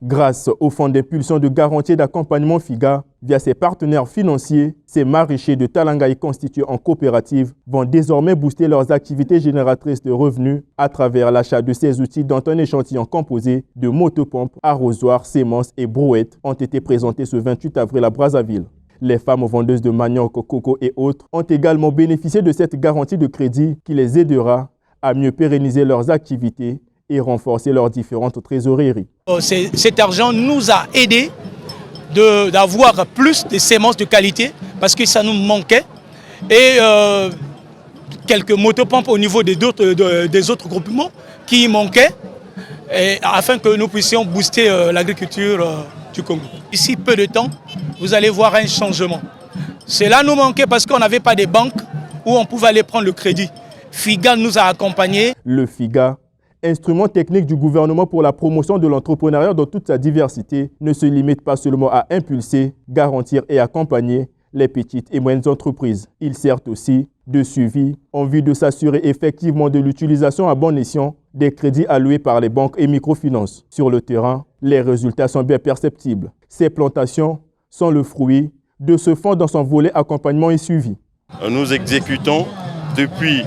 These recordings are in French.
Grâce au fonds d'impulsion de garantie et d'accompagnement FIGA, via ses partenaires financiers, ces maraîchers de Talangaï constitués en coopérative vont désormais booster leurs activités génératrices de revenus à travers l'achat de ces outils dont un échantillon composé de motopompes, arrosoirs, semences et brouettes ont été présentés ce 28 avril à Brazzaville. Les femmes vendeuses de manioc, coco et autres ont également bénéficié de cette garantie de crédit qui les aidera à mieux pérenniser leurs activités et renforcer leurs différentes trésoreries. Cet argent nous a aidés d'avoir plus de semences de qualité parce que ça nous manquait et quelques motopompes au niveau des autres groupements qui manquaient afin que nous puissions booster l'agriculture du Congo. D'ici peu de temps, vous allez voir un changement. Cela nous manquait parce qu'on n'avait pas de banques où on pouvait aller prendre le crédit. FIGA nous a accompagnés. Le FIGA, instrument technique du gouvernement pour la promotion de l'entrepreneuriat dans toute sa diversité, ne se limite pas seulement à impulser, garantir et accompagner les petites et moyennes entreprises. Il sert aussi de suivi en vue de s'assurer effectivement de l'utilisation à bon escient des crédits alloués par les banques et microfinances. Sur le terrain, les résultats sont bien perceptibles. Ces plantations sont le fruit de ce fonds dans son volet accompagnement et suivi. Nous exécutons depuis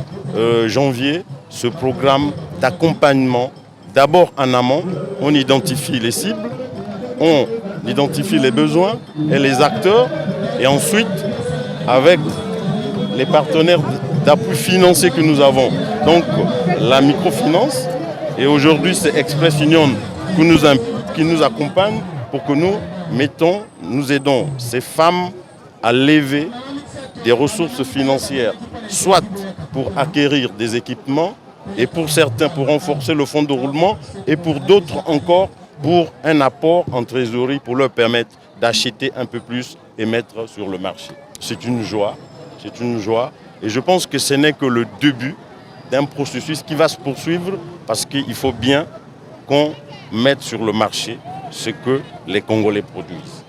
janvier ce programme d'accompagnement. D'abord en amont, on identifie les cibles, on identifie les besoins et les acteurs, et ensuite avec les partenaires d'appui financier que nous avons, donc la microfinance, et aujourd'hui c'est Express Union qui nous accompagne pour que nous aidons ces femmes à lever des ressources financières, soit pour acquérir des équipements, et pour certains pour renforcer le fonds de roulement, et pour d'autres encore pour un apport en trésorerie pour leur permettre d'acheter un peu plus et mettre sur le marché. C'est une joie, et je pense que ce n'est que le début d'un processus qui va se poursuivre parce qu'il faut bien qu'on mette sur le marché ce que les Congolais produisent.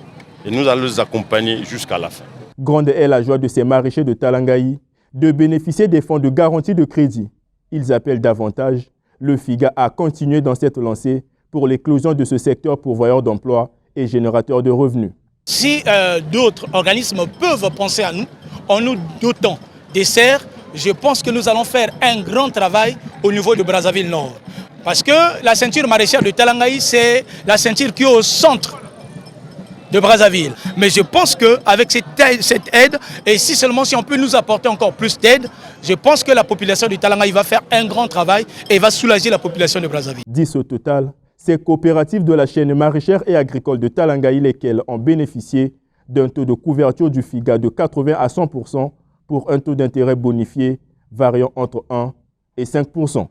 Et nous allons les accompagner jusqu'à la fin. Grande est la joie de ces maraîchers de Talangaï de bénéficier des fonds de garantie de crédit. Ils appellent davantage le FIGA à continuer dans cette lancée pour l'éclosion de ce secteur pourvoyeur d'emplois et générateur de revenus. Si d'autres organismes peuvent penser à nous, en nous dotant des serres, je pense que nous allons faire un grand travail au niveau de Brazzaville Nord. Parce que la ceinture maraîchère de Talangaï, c'est la ceinture qui est au centre de Brazzaville. Mais je pense qu'avec cette aide, et si on peut nous apporter encore plus d'aide, je pense que la population de Talangaï va faire un grand travail et va soulager la population de Brazzaville. 10 au total, ces coopératives de la chaîne maraîchère et agricole de Talangaï, lesquelles ont bénéficié d'un taux de couverture du FIGA de 80 à 100% pour un taux d'intérêt bonifié variant entre 1 et 5%.